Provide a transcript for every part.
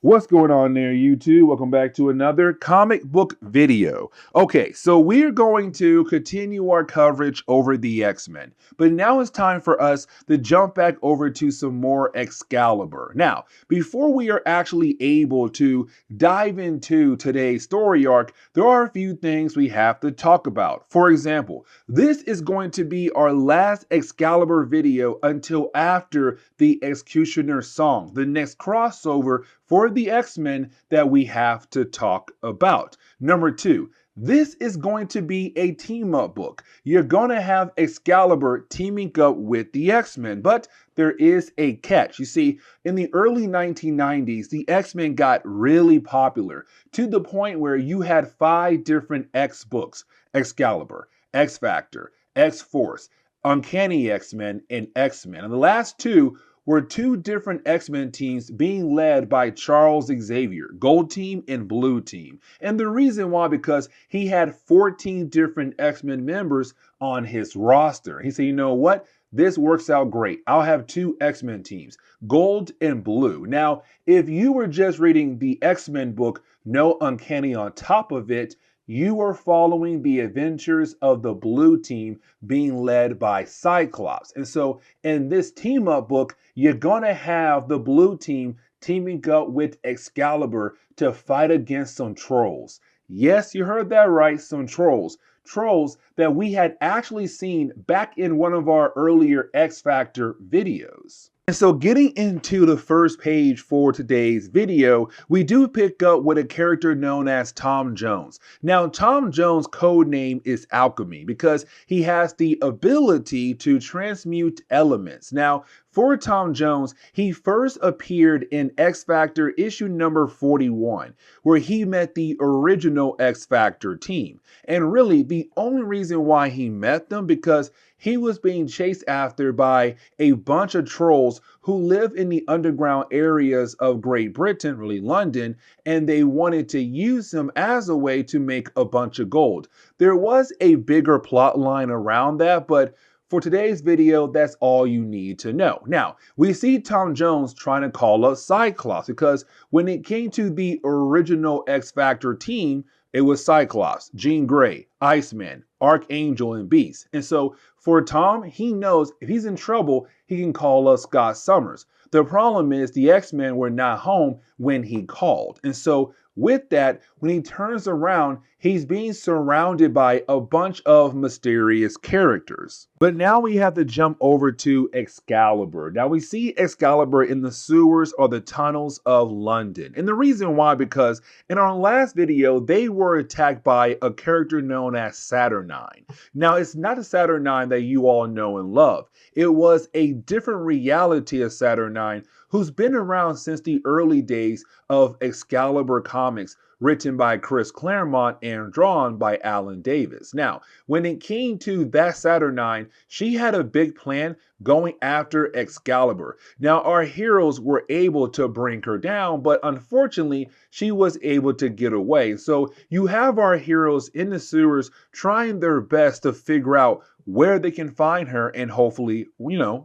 What's going on there, YouTube? Welcome back to another comic book video. Okay, so we're going to continue our coverage over the X-Men, but now it's time for us to jump back over to some more Excalibur. Now, before we are actually able to dive into today's story arc, there are a few things we have to talk about. For example, this is going to be our last Excalibur video until after the Executioner song, the next crossover for the X-Men that we have to talk about. Number two, this is going to be a team-up book. You're going to have Excalibur teaming up with the X-Men, but there is a catch. You see, in the early 1990s, the X-Men got really popular to the point where you had 5 different X books: Excalibur, X-Factor, X-Force, Uncanny X-Men, and X-Men. And the last two were 2 different X-Men teams being led by Charles Xavier, Gold Team and Blue Team. And the reason why, because he had 14 different X-Men members on his roster. He said, you know what? This works out great. I'll have 2 X-Men teams, Gold and Blue. Now, if you were just reading the X-Men book, no Uncanny on top of it, you are following the adventures of the Blue Team being led by Cyclops. And so in this team-up book, you're going to have the Blue Team teaming up with Excalibur to fight against some trolls. Yes, you heard that right, some trolls. Trolls that we had actually seen back in one of our earlier X-Factor videos. And so getting into the first page for today's video, we do pick up with a character known as Tom Jones. Now, Tom Jones' code name is Alchemy because he has the ability to transmute elements. Now, for Tom Jones, he first appeared in X-Factor issue number 41, where he met the original X-Factor team. And really, the only reason why he met them because he was being chased after by a bunch of trolls who live in the underground areas of Great Britain, really London, and they wanted to use him as a way to make a bunch of gold. There was a bigger plot line around that, but for today's video, that's all you need to know. Now, we see Tom Jones trying to call up Cyclops because when it came to the original X-Factor team, it was Cyclops, Jean Grey, Iceman, Archangel, and Beast. And so for Tom, he knows if he's in trouble, he can call up Scott Summers. The problem is the X-Men were not home when he called. And so with that, when he turns around, he's being surrounded by a bunch of mysterious characters. But now we have to jump over to Excalibur. Now we see Excalibur in the sewers or the tunnels of London. And the reason why, because in our last video, they were attacked by a character known as Saturnine. Now it's not a Saturnine that you all know and love. It was a different reality of Saturnine who's been around since the early days of Excalibur comics, written by Chris Claremont and drawn by Alan Davis. Now, when it came to that Saturnine, she had a big plan going after Excalibur. Now, our heroes were able to bring her down, but unfortunately, she was able to get away. So you have our heroes in the sewers trying their best to figure out where they can find her and hopefully,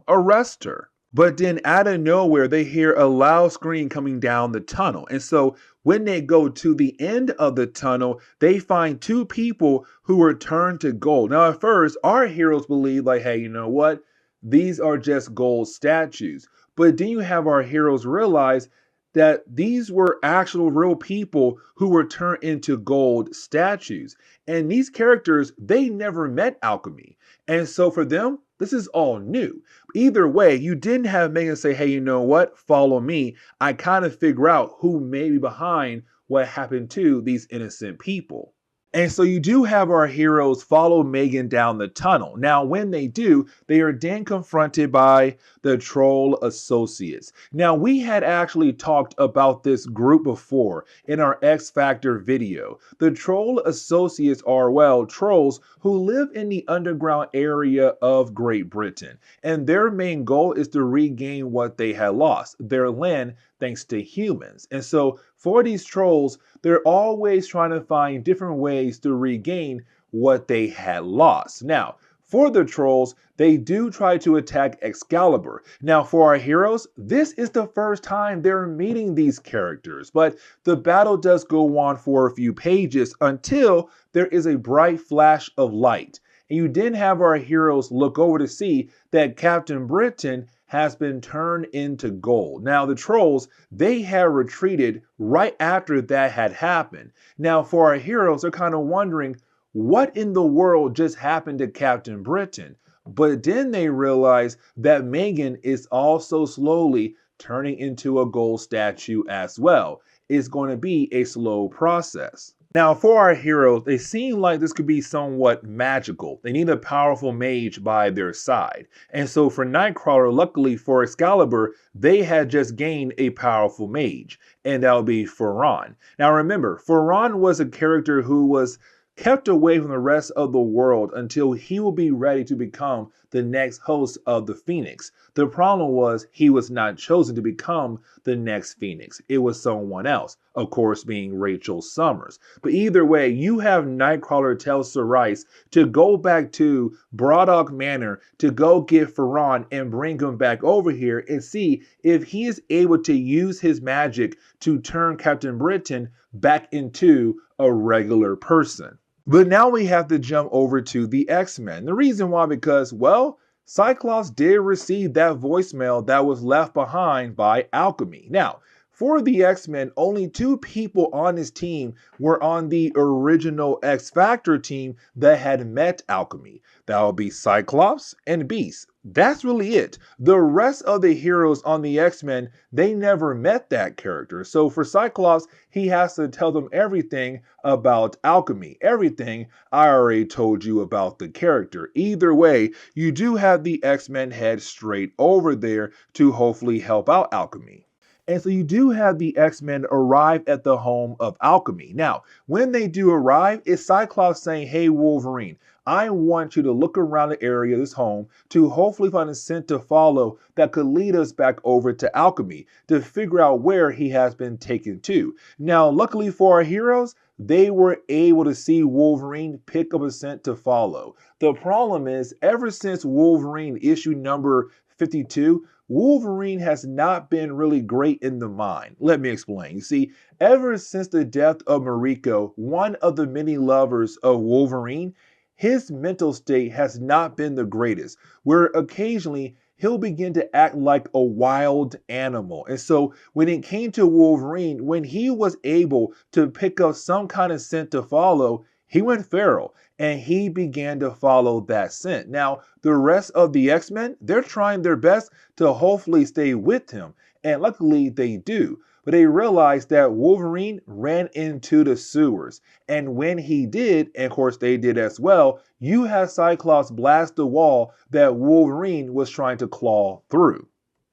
arrest her. But then out of nowhere, they hear a loud scream coming down the tunnel. And so when they go to the end of the tunnel, they find 2 people who were turned to gold. Now, at first, our heroes believe like, hey, you know what? These are just gold statues. But then you have our heroes realize that these were actual real people who were turned into gold statues. And these characters, they never met Alchemy. And so for them, this is all new. Either way, you didn't have Megan say, hey, you know what? Follow me. I kind of figure out who may be behind what happened to these innocent people. And so you do have our heroes follow Megan down the tunnel. Now, when they do, they are then confronted by the Troll Associates. Now, we had actually talked about this group before in our X-Factor video. The Troll Associates are, well, trolls who live in the underground area of Great Britain. And their main goal is to regain what they had lost, their land, thanks to humans. And so for these trolls, they're always trying to find different ways to regain what they had lost. Now, For the trolls, they do try to attack Excalibur. Now, for our heroes, this is the first time they're meeting these characters, but the battle does go on for a few pages until there is a bright flash of light. And you then have our heroes look over to see that Captain Britain has been turned into gold. Now, the trolls, they had retreated right after that had happened. Now, for our heroes, they're kind of wondering, what in the world just happened to Captain Britain? But then they realize that Megan is also slowly turning into a gold statue as well. It's going to be a slow process. Now, for our heroes, they seem like this could be somewhat magical. They need a powerful mage by their side. And so for Nightcrawler, luckily for Excalibur, they had just gained a powerful mage, and that would be Ferran. Now remember, Ferran was a character who was kept away from the rest of the world until he will be ready to become the next host of the Phoenix. The problem was he was not chosen to become the next Phoenix. It was someone else, of course being Rachel Summers. But either way, you have Nightcrawler tell Sir Rice to go back to Braddock Manor to go get Ferran and bring him back over here and see if he is able to use his magic to turn Captain Britain back into a regular person. But now we have to jump over to the X-Men. The reason why, because, well, Cyclops did receive that voicemail that was left behind by Alchemy. Now, for the X-Men, only 2 people on his team were on the original X-Factor team that had met Alchemy. That would be Cyclops and Beast. That's really it. The rest of the heroes on the X-Men, they never met that character. So for Cyclops, he has to tell them everything about Alchemy. Everything I already told you about the character. Either way, you do have the X-Men head straight over there to hopefully help out Alchemy. And so you do have the X-Men arrive at the home of Alchemy. Now, when they do arrive, it's Cyclops saying, hey, Wolverine, I want you to look around the area of this home to hopefully find a scent to follow that could lead us back over to Alchemy to figure out where he has been taken to. Now, luckily for our heroes, they were able to see Wolverine pick up a scent to follow. The problem is, ever since Wolverine issue number 52, Wolverine has not been really great in the mind. Let me explain. You see, ever since the death of Mariko, one of the many lovers of Wolverine, his mental state has not been the greatest, where occasionally he'll begin to act like a wild animal. And so when it came to Wolverine, when he was able to pick up some kind of scent to follow, he went feral and he began to follow that scent. Now, the rest of the X-Men, they're trying their best to hopefully stay with him. And luckily they do. But they realized that Wolverine ran into the sewers. And when he did, and of course they did as well, you have Cyclops blast the wall that Wolverine was trying to claw through.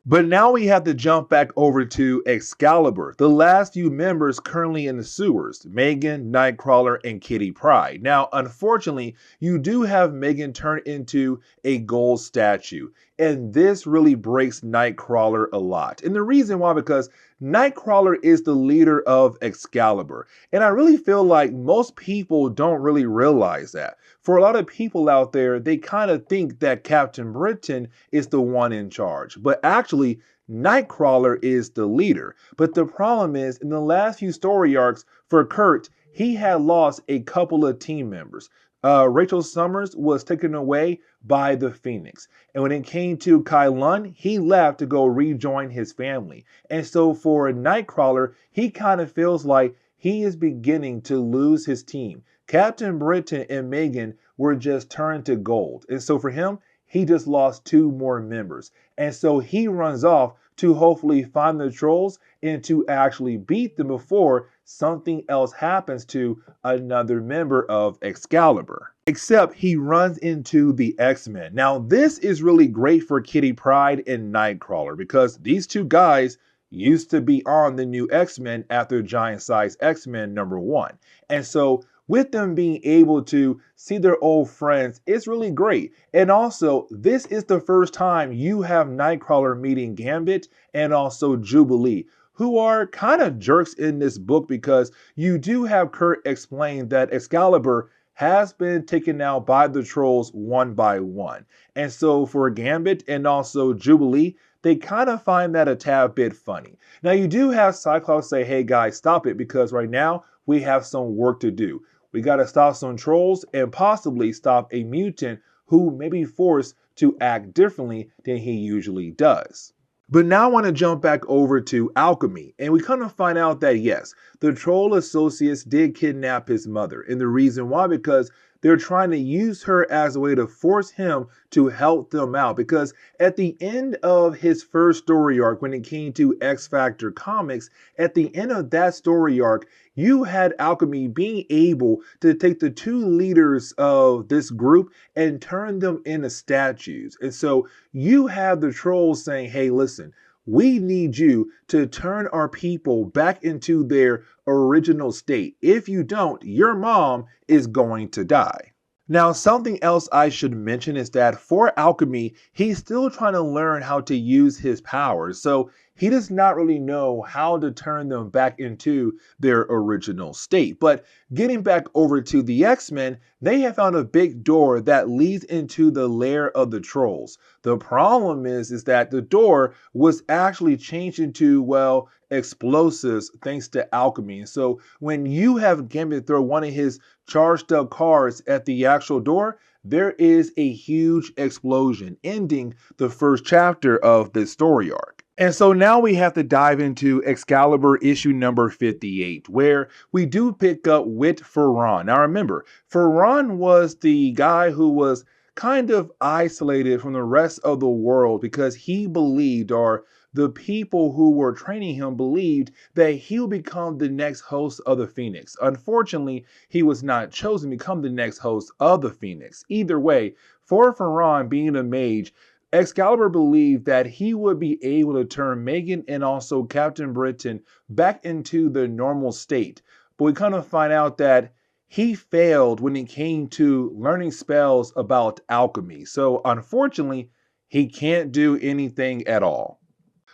But now we have to jump back over to Excalibur, the last few members currently in the sewers, Megan, Nightcrawler, and Kitty Pryde. Now, unfortunately, you do have Megan turn into a gold statue, and this really breaks Nightcrawler a lot. And the reason why, because Nightcrawler is the leader of Excalibur, and I really feel like most people don't really realize that. For a lot of people out there, they kind of think that Captain Britain is the one in charge, but actually Nightcrawler is the leader. But the problem is, in the last few story arcs for Kurt, he had lost a couple of team members. Rachel Summers was taken away by the Phoenix. And when it came to Kai Lund, he left to go rejoin his family. And so for Nightcrawler, he kind of feels like he is beginning to lose his team. Captain Britain and Megan were just turned to gold. And so for him, he just lost 2 more members. And so he runs off to hopefully find the trolls and to actually beat them before something else happens to another member of Excalibur. Except he runs into the X-Men. Now this is really great for Kitty Pryde and Nightcrawler because these 2 guys used to be on the new X-Men after Giant Size X-Men #1. And so with them being able to see their old friends, it's really great. And also, this is the first time you have Nightcrawler meeting Gambit and also Jubilee, who are kind of jerks in this book because you do have Kurt explain that Excalibur has been taken out by the trolls one by one. And so for Gambit and also Jubilee, they kind of find that a tad bit funny. Now you do have Cyclops say, hey guys, stop it, because right now we have some work to do. We got to stop some trolls and possibly stop a mutant who may be forced to act differently than he usually does. But now I want to jump back over to Alchemy, and we kind of find out that yes, the troll associates did kidnap his mother, and the reason why, because they're trying to use her as a way to force him to help them out. Because at the end of his first story arc, when it came to X Factor Comics, at the end of that story arc, you had Alchemy being able to take the two leaders of this group and turn them into statues. And so you have the trolls saying, hey, listen, we need you to turn our people back into their original state. If you don't, your mom is going to die. Now, something else I should mention is that for Alchemy, he's still trying to learn how to use his powers. So he does not really know how to turn them back into their original state. But getting back over to the X-Men, they have found a big door that leads into the lair of the trolls. The problem is that the door was actually changed into, well, explosives thanks to Alchemy. So when you have Gambit throw one of his charged up cards at the actual door, there is a huge explosion, ending the first chapter of this story arc. And so now we have to dive into Excalibur issue number 58, where we do pick up with Ferran. Now remember, Ferran was the guy who was kind of isolated from the rest of the world because he believed, or the people who were training him believed, that he'll become the next host of the Phoenix. Unfortunately, he was not chosen to become the next host of the Phoenix. Either way, for Ferran being a mage, Excalibur believed that he would be able to turn Megan and also Captain Britain back into the normal state. But we kind of find out that he failed when it came to learning spells about alchemy. So unfortunately, he can't do anything at all.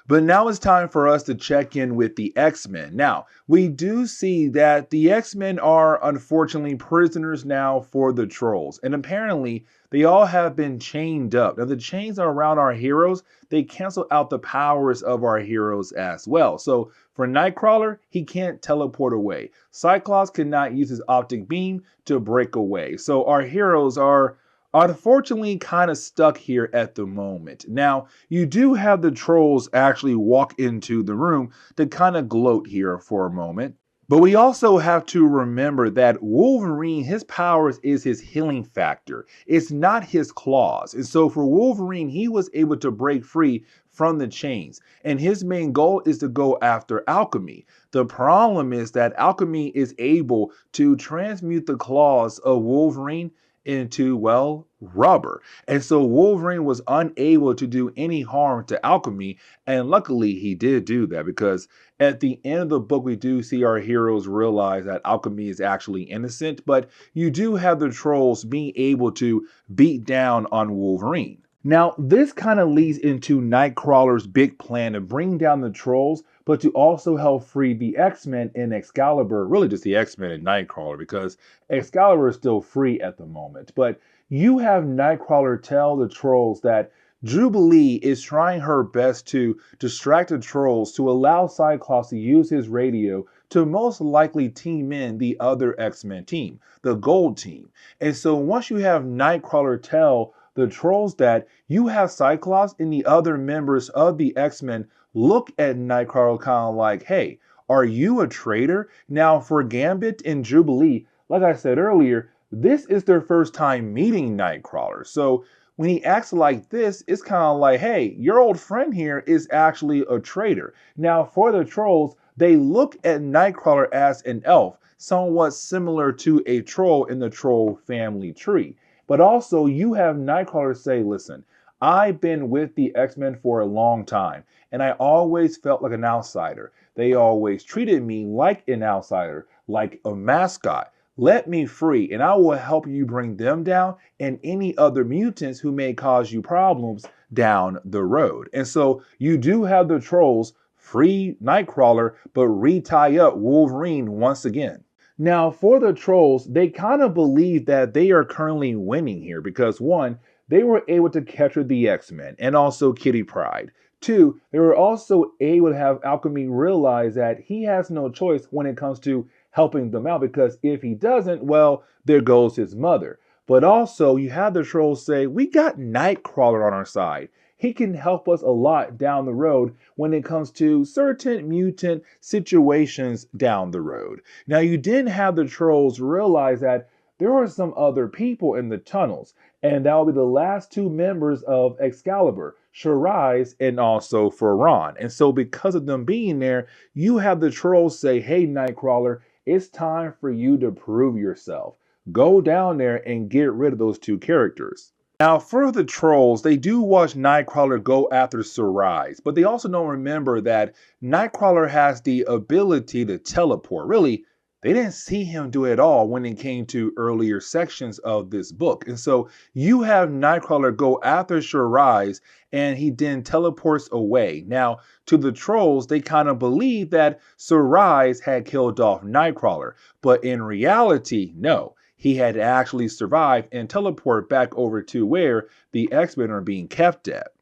But now it's time for us to check in with the X-Men. Now, we do see that the X-Men are unfortunately prisoners now for the trolls. And apparently, they all have been chained up. Now, the chains are around our heroes. They cancel out the powers of our heroes as well. So for Nightcrawler, he can't teleport away. Cyclops cannot use his optic beam to break away. So our heroes are unfortunately kind of stuck here at the moment. Now, you do have the trolls actually walk into the room to kind of gloat here for a moment. But we also have to remember that Wolverine, his powers is his healing factor. It's not his claws. And so for Wolverine, he was able to break free from the chains. And his main goal is to go after Alchemy. The problem is that Alchemy is able to transmute the claws of Wolverine into, well, rubber. And so Wolverine was unable to do any harm to Alchemy, and luckily he did do that, because at the end of the book we do see our heroes realize that Alchemy is actually innocent, but you do have the trolls being able to beat down on Wolverine. Now, this kind of leads into Nightcrawler's big plan to bring down the trolls, but to also help free the X-Men and Excalibur, really just the X-Men and Nightcrawler, because Excalibur is still free at the moment. But you have Nightcrawler tell the trolls that Jubilee is trying her best to distract the trolls to allow Cyclops to use his radio to most likely team in the other X-Men team, the Gold Team. And so once you have Nightcrawler tell the trolls that, you have Cyclops and the other members of the X-Men look at Nightcrawler kind of like, hey, are you a traitor? Now for Gambit and Jubilee, like I said earlier, this is their first time meeting Nightcrawler. So when he acts like this, it's kind of like, hey, your old friend here is actually a traitor. Now for the trolls, they look at Nightcrawler as an elf, somewhat similar to a troll in the troll family tree. But also you have Nightcrawler say, listen, I've been with the X-Men for a long time, and I always felt like an outsider. They always treated me like an outsider, like a mascot. Let me free, and I will help you bring them down and any other mutants who may cause you problems down the road. And so you do have the trolls free Nightcrawler, but retie up Wolverine once again. Now, for the trolls, they kind of believe that they are currently winning here because one, they were able to capture the X-Men and also Kitty Pryde. Two, they were also able to have Alchemy realize that he has no choice when it comes to helping them out because if he doesn't, well, there goes his mother. But also, you have the trolls say, we got Nightcrawler on our side. He can help us a lot down the road when it comes to certain mutant situations down the road. Now, you didn't have the trolls realize that there are some other people in the tunnels, and that will be the last two members of Excalibur, Shiraz and also Ferran. And so, because of them being there, you have the trolls say, hey, Nightcrawler, it's time for you to prove yourself. Go down there and get rid of those two characters. Now, for the trolls, they do watch Nightcrawler go after Shiraz, but they also don't remember that Nightcrawler has the ability to teleport. Really, they didn't see him do it at all when it came to earlier sections of this book. And so you have Nightcrawler go after Shiraz and he then teleports away. Now, to the trolls, they kind of believe that Shiraz had killed off Nightcrawler, but in reality, no. He had to actually survive and teleport back over to where the X-Men are being kept at.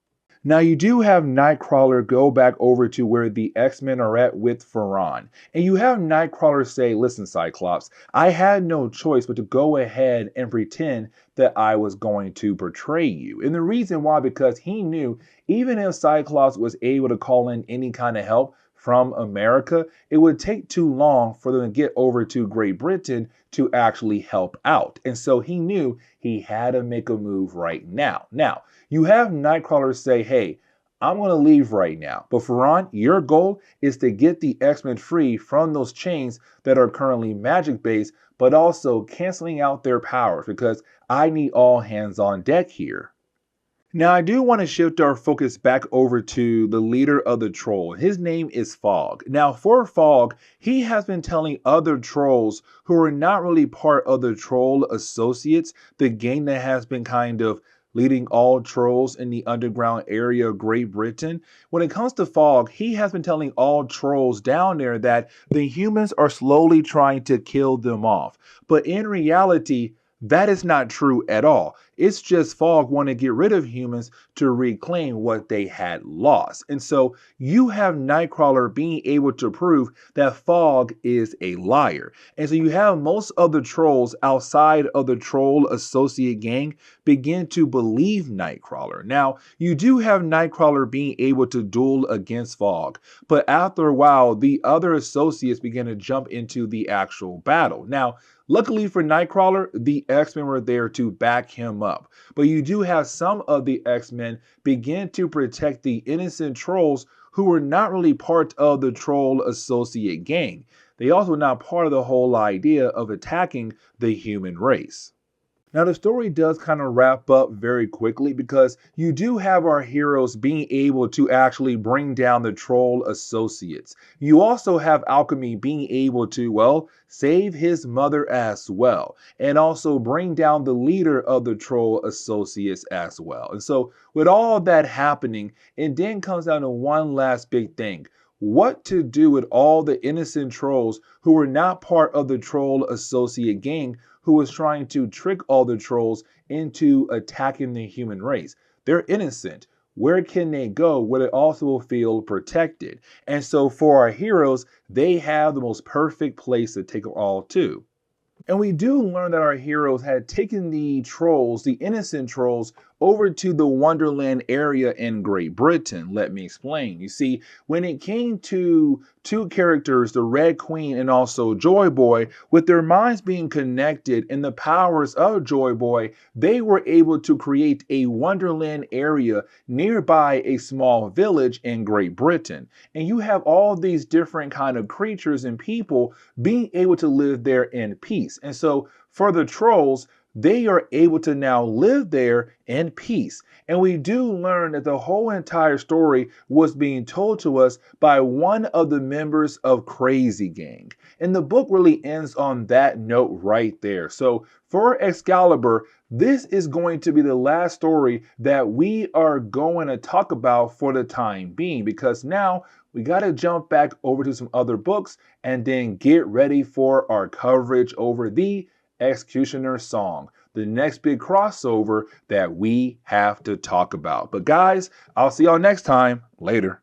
Now, you do have Nightcrawler go back over to where the X-Men are at with Ferran. And you have Nightcrawler say, listen, Cyclops, I had no choice but to go ahead and pretend that I was going to betray you. And the reason why, because he knew even if Cyclops was able to call in any kind of help from America, it would take too long for them to get over to Great Britain to actually help out. And so he knew he had to make a move right now. Now, you have Nightcrawler say, hey, I'm going to leave right now. But Ferran, your goal is to get the X-Men free from those chains that are currently magic-based, but also canceling out their powers because I need all hands on deck here. Now, I do want to shift our focus back over to the leader of the troll. His name is Fog. Now, for Fog, he has been telling other trolls who are not really part of the Troll Associates, the gang that has been kind of leading all trolls in the underground area of Great Britain. When it comes to Fog, he has been telling all trolls down there that the humans are slowly trying to kill them off. But in reality, that is not true at all. It's just Fog wanting to get rid of humans to reclaim what they had lost. And so you have Nightcrawler being able to prove that Fog is a liar. And so you have most of the trolls outside of the Troll Associate gang begin to believe Nightcrawler. Now, you do have Nightcrawler being able to duel against Fog, but after a while, the other associates begin to jump into the actual battle. Now, luckily for Nightcrawler, the X-Men were there to back him up. But you do have some of the X-Men begin to protect the innocent trolls who were not really part of the Troll Associate gang. They also were not part of the whole idea of attacking the human race. Now, the story does kind of wrap up very quickly because you do have our heroes being able to actually bring down the Troll Associates. You also have Alchemy being able to, well, save his mother as well, and also bring down the leader of the Troll Associates as well. And so, with all that happening, it then comes down to one last big thing. What to do with all the innocent trolls who were not part of the Troll Associate gang who was trying to trick all the trolls into attacking the human race? They're innocent. Where can they go where they also will feel protected? And so for our heroes, they have the most perfect place to take them all to. And we do learn that our heroes had taken the trolls, the innocent trolls, over to the Wonderland area in Great Britain. Let me explain. You see, when it came to two characters, the Red Queen and also Joy Boy, with their minds being connected and the powers of Joy Boy, they were able to create a Wonderland area nearby a small village in Great Britain. And you have all these different kind of creatures and people being able to live there in peace. And so for the trolls, they are able to now live there in peace. And we do learn that the whole entire story was being told to us by one of the members of Crazy Gang. And the book really ends on that note right there. So for Excalibur, this is going to be the last story that we are going to talk about for the time being, because now we got to jump back over to some other books and then get ready for our coverage over the Executioner's Song, the next big crossover that we have to talk about. But guys, I'll see y'all next time. Later.